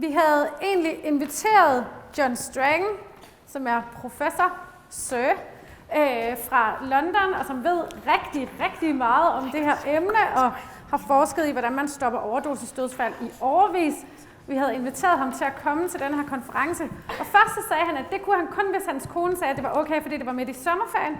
Vi havde egentlig inviteret John Strang, som er professor, Sir, fra London, og som ved rigtig meget om det her emne, og har forsket i, hvordan man stopper overdosisdødsfald i årevis. Vi havde inviteret ham til at komme til den her konference, og først så sagde han, at det kunne han kun, hvis hans kone sagde, at det var okay, fordi det var midt i sommerferien.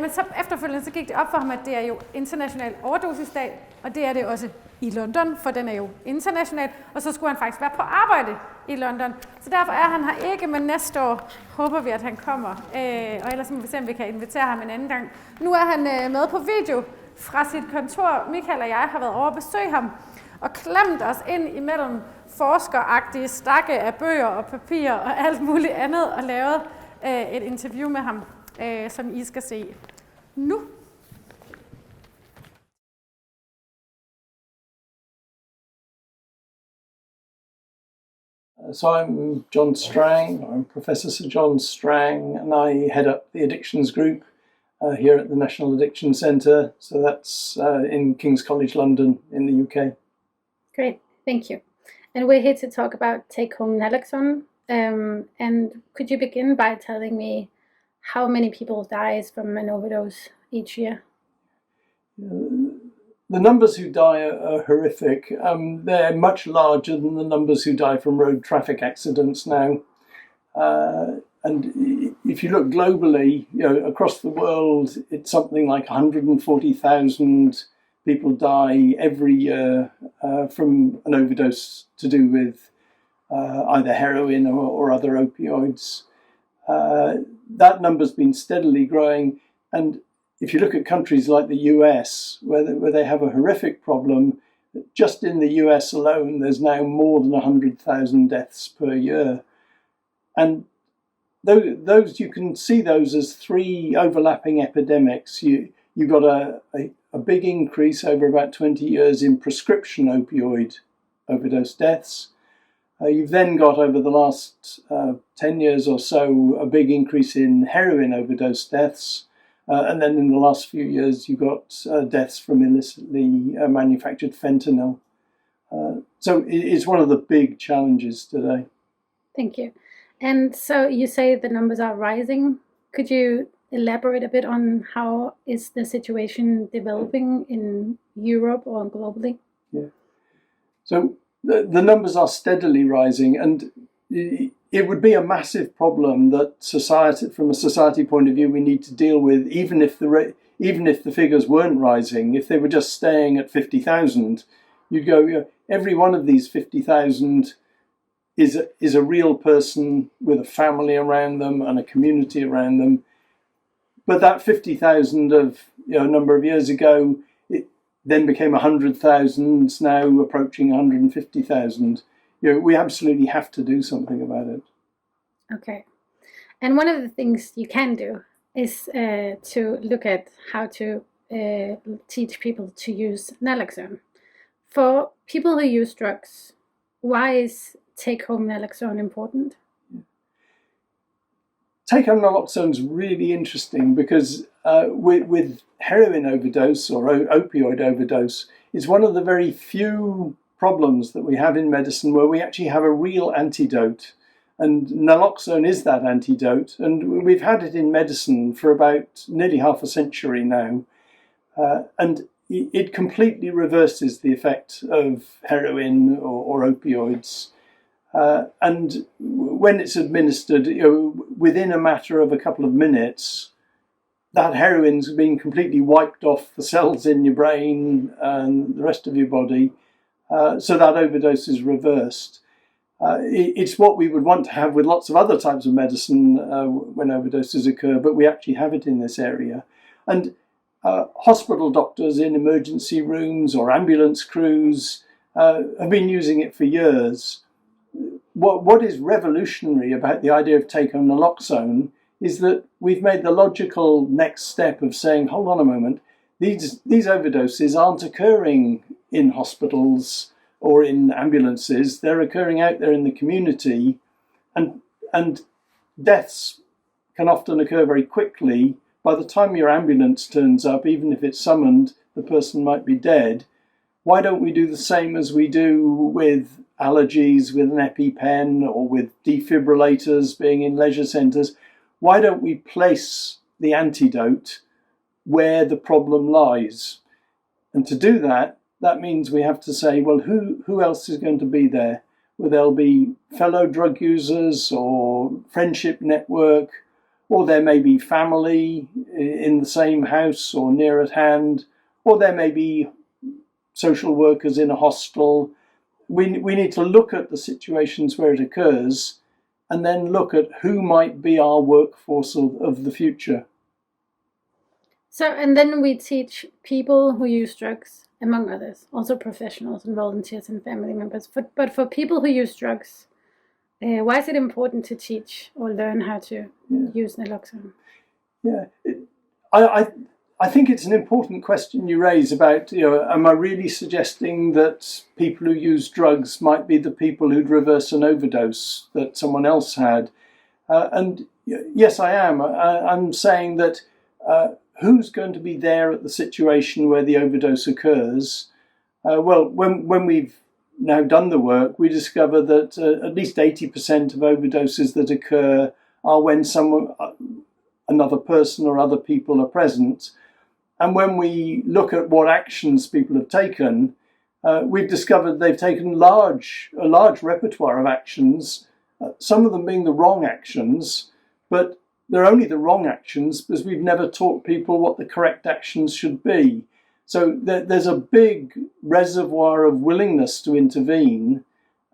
Men så efterfølgende så gik det op for ham, at det er jo international overdosisdag, og det er det også i London, for den er jo international, og så skulle han faktisk være på arbejde i London. Så derfor er han her ikke, men næste år håber vi, at han kommer, og ellers må vi se, om vi kan invitere ham en anden gang. Nu er han med på video fra sit kontor. Michael og jeg har været over at besøge ham, og klemt os ind imellem forskeragtige stakke af bøger og papirer og alt muligt andet, og lavet et interview med ham, som I skal se nu. So I'm John Strang, I'm Professor Sir John Strang, and I head up the addictions group here at the National Addiction Centre. So that's in King's College London in the UK. Great, thank you. And we're here to talk about take-home naloxone. And could you begin by telling me how many people dies from an overdose each year? The numbers who die are horrific. They're much larger than the numbers who die from road traffic accidents now. And if you look globally, across the world, it's something like 140,000 people die every year from an overdose to do with either heroin or other opioids. That number's been steadily growing, and if you look at countries like the US, where they have a horrific problem, just in the US alone, there's now more than 100,000 deaths per year. And those you can see those as three overlapping epidemics. You've got a big increase over about 20 years in prescription opioid overdose deaths. You've then got, over the last 10 years or so, a big increase in heroin overdose deaths. And then in the last few years, you got deaths from illicitly manufactured fentanyl. So it's one of the big challenges today. Thank you. And so you say the numbers are rising. Could you elaborate a bit on how is the situation developing in Europe or globally? Yeah. So the numbers are steadily rising, and it would be a massive problem that society, from a society point of view, we need to deal with, even if the figures weren't rising. If they were just staying at 50,000, you'd go, every one of these 50,000 is a real person with a family around them and a community around them. But that 50,000 of a number of years ago, it then became 100,000, now approaching 150,000. We absolutely have to do something about it. Okay. And one of the things you can do is to look at how to teach people to use naloxone. For people who use drugs, why is take-home naloxone important? Take-home naloxone is really interesting because with heroin overdose or opioid overdose, it's one of the very few problems that we have in medicine where we actually have a real antidote. And naloxone is that antidote. And we've had it in medicine for about nearly half a century now. And it completely reverses the effect of heroin or opioids. And when it's administered, within a matter of a couple of minutes, that heroin's been completely wiped off the cells in your brain and the rest of your body. So that overdose is reversed. It's what we would want to have with lots of other types of medicine when overdoses occur, but we actually have it in this area. And hospital doctors in emergency rooms or ambulance crews have been using it for years. What is revolutionary about the idea of take-home naloxone is that we've made the logical next step of saying, hold on a moment, these overdoses aren't occurring in hospitals or in ambulances, they're occurring out there in the community, and deaths can often occur very quickly. By the time your ambulance turns up, even if it's summoned, the person might be dead. Why don't we do the same as we do with allergies with an EpiPen or with defibrillators being in leisure centres, why don't we place the antidote where the problem lies? And to do that, that means we have to say, well, who else is going to be there? Well, there'll be fellow drug users or friendship network, or there may be family in the same house or near at hand, or there may be social workers in a hostel. We need to look at the situations where it occurs and then look at who might be our workforce of the future. So, and then we teach people who use drugs, among others, also professionals and volunteers and family members. But for people who use drugs, why is it important to teach or learn how to use naloxone? Yeah, I think it's an important question you raise about, am I really suggesting that people who use drugs might be the people who'd reverse an overdose that someone else had? And yes, I am. I'm saying that who's going to be there at the situation where the overdose occurs? Well, when we've now done the work, we discover that at least 80% of overdoses that occur are when another person or other people are present. And when we look at what actions people have taken, we've discovered they've taken a large repertoire of actions, some of them being the wrong actions, but they're only the wrong actions because we've never taught people what the correct actions should be. So there's a big reservoir of willingness to intervene,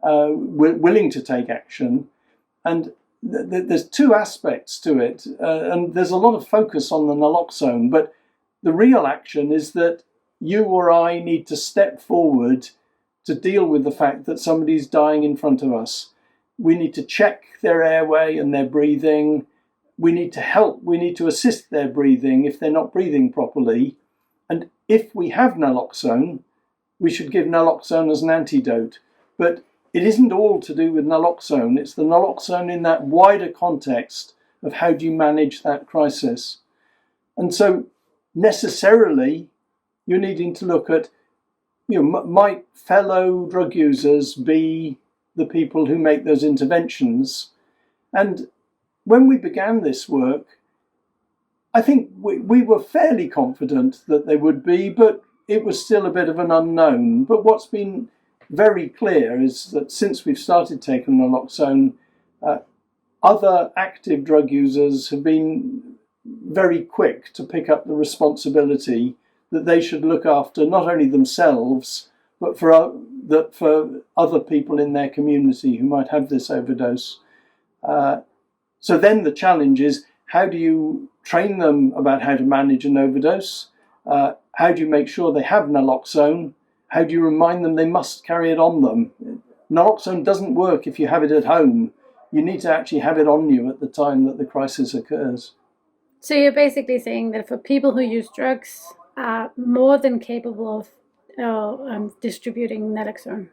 willing to take action. And there's two aspects to it. And there's a lot of focus on the naloxone, but the real action is that you or I need to step forward to deal with the fact that somebody's dying in front of us. We need to check their airway and their breathing. We need to help. We need to assist their breathing if they're not breathing properly. And if we have naloxone, we should give naloxone as an antidote. But it isn't all to do with naloxone. It's the naloxone in that wider context of how do you manage that crisis. And so necessarily you're needing to look at, might fellow drug users be the people who make those interventions? And when we began this work, I think we were fairly confident that they would be, but it was still a bit of an unknown. But what's been very clear is that since we've started taking naloxone, other active drug users have been very quick to pick up the responsibility that they should look after not only themselves, but for other people in their community who might have this overdose. So then the challenge is, how do you train them about how to manage an overdose? How do you make sure they have naloxone? How do you remind them they must carry it on them? Naloxone doesn't work if you have it at home. You need to actually have it on you at the time that the crisis occurs. So you're basically saying that for people who use drugs are more than capable of distributing naloxone.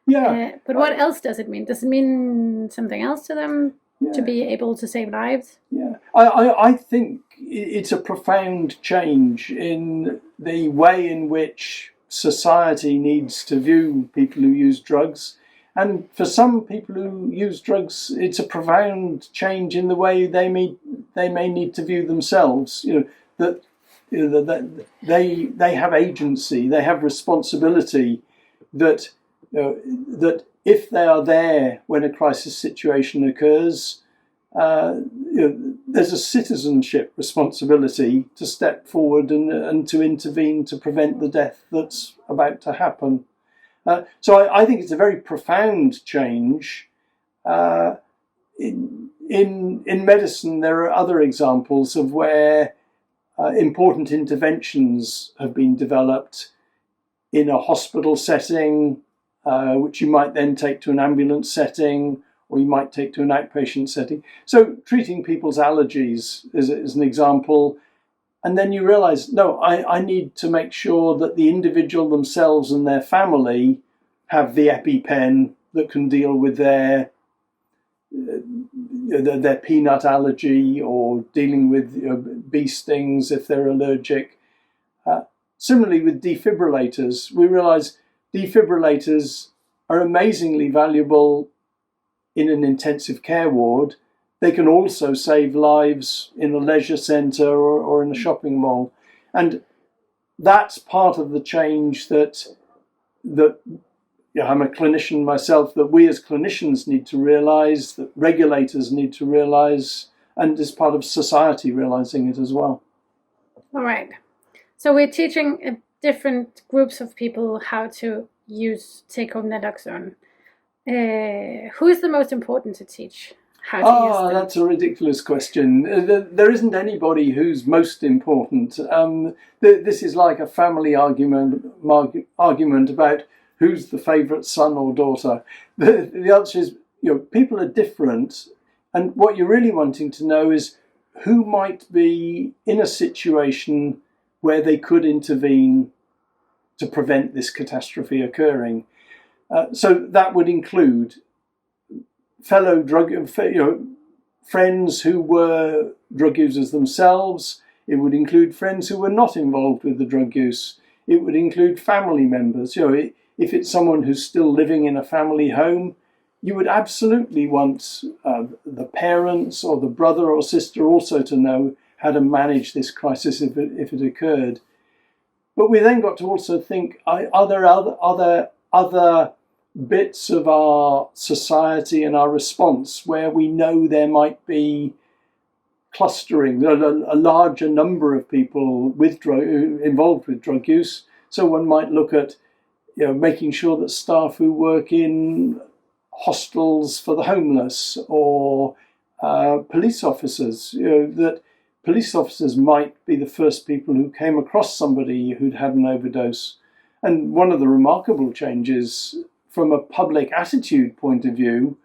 Yeah. But what else does it mean? Does it mean something else to them? Yeah. To be able to save lives? Yeah, I think it's a profound change in the way in which society needs to view people who use drugs. And for some people who use drugs, it's a profound change in the way they may need to view themselves. That they have agency, they have responsibility. That if they are there when a crisis situation occurs, there's a citizenship responsibility to step forward and to intervene to prevent the death that's about to happen. So I think it's a very profound change. In medicine, there are other examples of where important interventions have been developed in a hospital setting, which you might then take to an ambulance setting, or you might take to an outpatient setting. So treating people's allergies is an example. And then you realise, no, I need to make sure that the individual themselves and their family have the EpiPen that can deal with their peanut allergy or dealing with bee stings if they're allergic. Similarly with defibrillators, we realise defibrillators are amazingly valuable in an intensive care ward. They can also save lives in a leisure centre or in a shopping mall. And that's part of the change that I'm a clinician myself, that we as clinicians need to realise, that regulators need to realise, and is part of society realising it as well. All right. So we're teaching different groups of people how to use take-home naloxone. Who is the most important to teach how to use them? That's a ridiculous question. There isn't anybody who's most important. This is like a family argument about who's the favourite son or daughter. The answer is, people are different, and what you're really wanting to know is who might be in a situation where they could intervene to prevent this catastrophe occurring. So that would include fellow friends who were drug users themselves. It would include friends who were not involved with the drug use. It would include family members. If it's someone who's still living in a family home, you would absolutely want the parents or the brother or sister also to know how to manage this crisis if it occurred. But we then got to also think, are there other bits of our society and our response where we know there might be clustering, a larger number of people involved with drug use? So one might look at making sure that staff who work in hostels for the homeless, or police officers, that police officers might be the first people who came across somebody who'd had an overdose. And one of the remarkable changes from a public attitude point of view,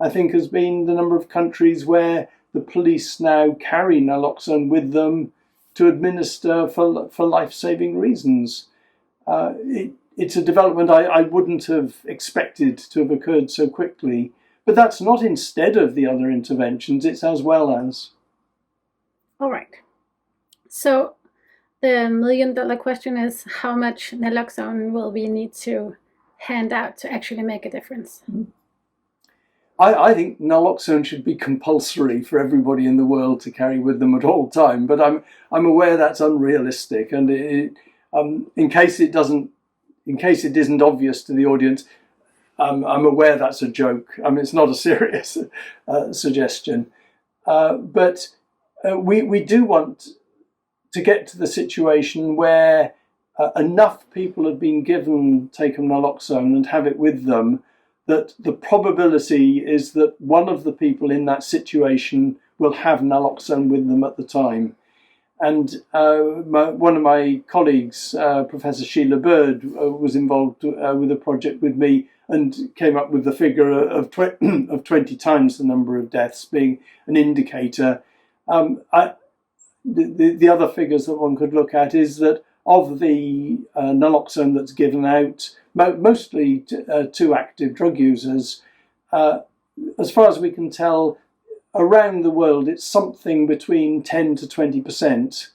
I think, has been the number of countries where the police now carry naloxone with them to administer for life-saving reasons. It's a development I wouldn't have expected to have occurred so quickly. But that's not instead of the other interventions, it's as well as. All right. So the million-dollar question is, how much naloxone will we need to hand out to actually make a difference? I think naloxone should be compulsory for everybody in the world to carry with them at all time, but I'm aware that's unrealistic, and in case it isn't obvious to the audience, I'm aware that's a joke. It's not a serious suggestion, but we do want to get to the situation where enough people have been given take-home naloxone and have it with them that the probability is that one of the people in that situation will have naloxone with them at the time. And one of my colleagues, Professor Sheila Bird, was involved with a project with me and came up with the figure of 20 times the number of deaths being an indicator. The other figures that one could look at is that of the naloxone that's given out, mostly to active drug users, as far as we can tell, around the world, it's something between 10 to 20%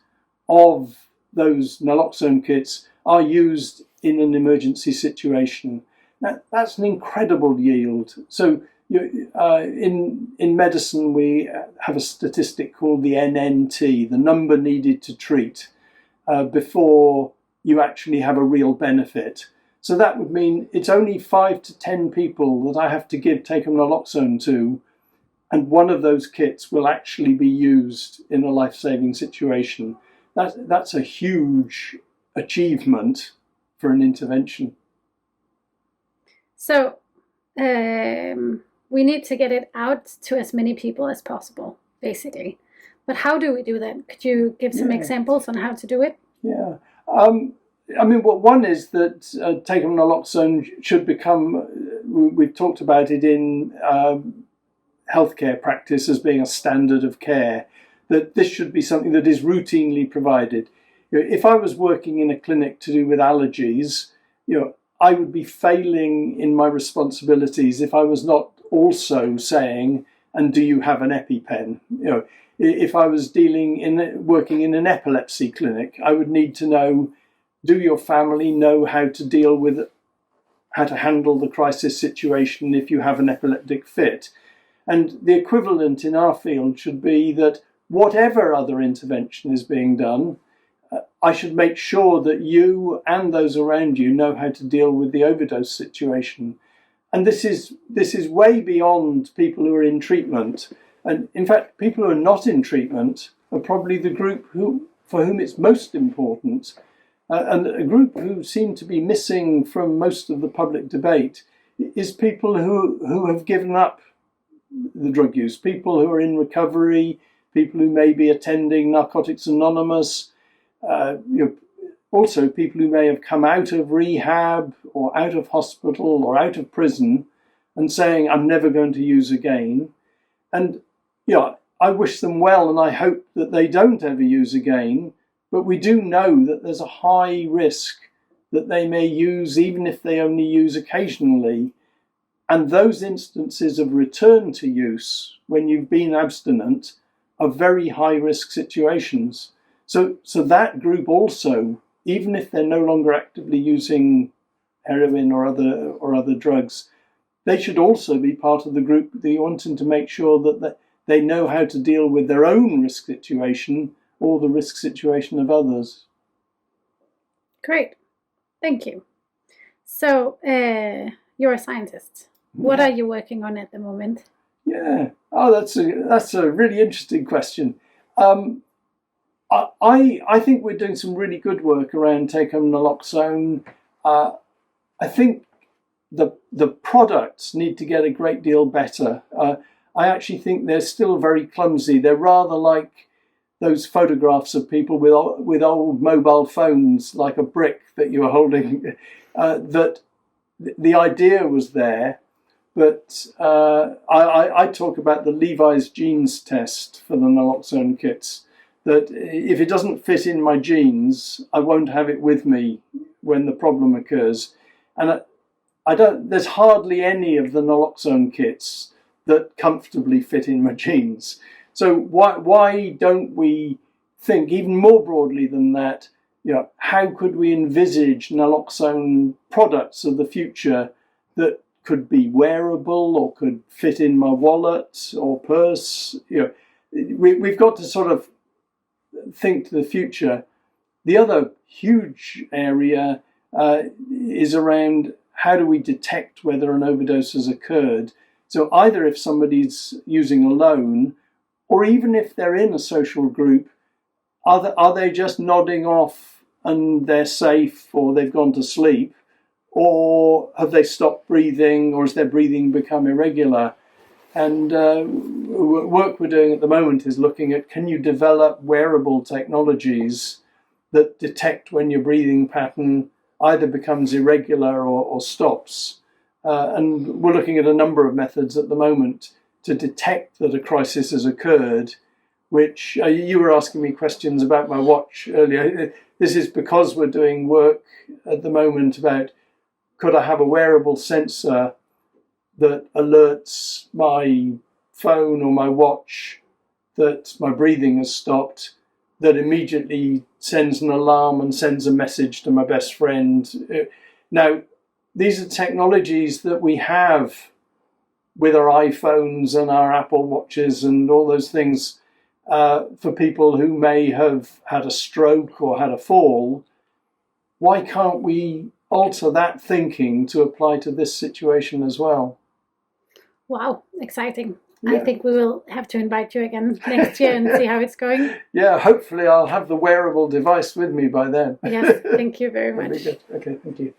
of those naloxone kits are used in an emergency situation. Now, that's an incredible yield. So in medicine, we have a statistic called the NNT, the number needed to treat, before you actually have a real benefit. So that would mean it's only 5 to 10 people that I have to give take-home naloxone to, and one of those kits will actually be used in a life-saving situation. That's a huge achievement for an intervention. So we need to get it out to as many people as possible, basically. But how do we do that? Could you give some examples on how to do it? Yeah. One is that take-home naloxone should become, we've talked about it in healthcare practice as being a standard of care, that this should be something that is routinely provided. If I was working in a clinic to do with allergies, I would be failing in my responsibilities if I was not also saying, and do you have an EpiPen? If I was working in an epilepsy clinic, I would need to know, do your family know how to deal with how to handle the crisis situation if you have an epileptic fit. And the equivalent in our field should be that whatever other intervention is being done, I should make sure that you and those around you know how to deal with the overdose situation. And this is way beyond people who are in treatment. And in fact, people who are not in treatment are probably the group for whom it's most important. And a group who seem to be missing from most of the public debate is people who have given up the drug use, people who are in recovery, people who may be attending Narcotics Anonymous, also people who may have come out of rehab or out of hospital or out of prison and saying, I'm never going to use again. And I wish them well, and I hope that they don't ever use again. But we do know that there's a high risk that they may use, even if they only use occasionally. And those instances of return to use when you've been abstinent are very high risk situations. So that group also, even if they're no longer actively using heroin or other drugs, they should also be part of the group that you're wanting to make sure that they know how to deal with their own risk situation or the risk situation of others. Great, thank you. So you're a scientist. What are you working on at the moment? Yeah, that's a really interesting question. I think we're doing some really good work around take-home naloxone. I think the products need to get a great deal better. I actually think they're still very clumsy. They're rather like those photographs of people with old mobile phones, like a brick that you were holding. That the idea was there, but I talk about the Levi's jeans test for the naloxone kits. That if it doesn't fit in my jeans, I won't have it with me when the problem occurs. And there's hardly any of the naloxone kits that comfortably fit in my jeans. So why don't we think even more broadly than that? How could we envisage naloxone products of the future that could be wearable or could fit in my wallet or purse? We've got to sort of think to the future. The other huge area is around how do we detect whether an overdose has occurred. So either if somebody's using alone, or even if they're in a social group, are they just nodding off and they're safe, or they've gone to sleep, or have they stopped breathing, or has their breathing become irregular? And work we're doing at the moment is looking at, can you develop wearable technologies that detect when your breathing pattern either becomes irregular or stops? And we're looking at a number of methods at the moment to detect that a crisis has occurred, which you were asking me questions about my watch earlier. This is because we're doing work at the moment about, could I have a wearable sensor that alerts my phone or my watch that my breathing has stopped, that immediately sends an alarm and sends a message to my best friend. Now, these are technologies that we have with our iPhones and our Apple Watches and all those things for people who may have had a stroke or had a fall. Why can't we alter that thinking to apply to this situation as well? Wow, exciting. Yeah. I think we will have to invite you again next year and see how it's going. Yeah, hopefully I'll have the wearable device with me by then. Yes, thank you very much. Very good. Okay, thank you.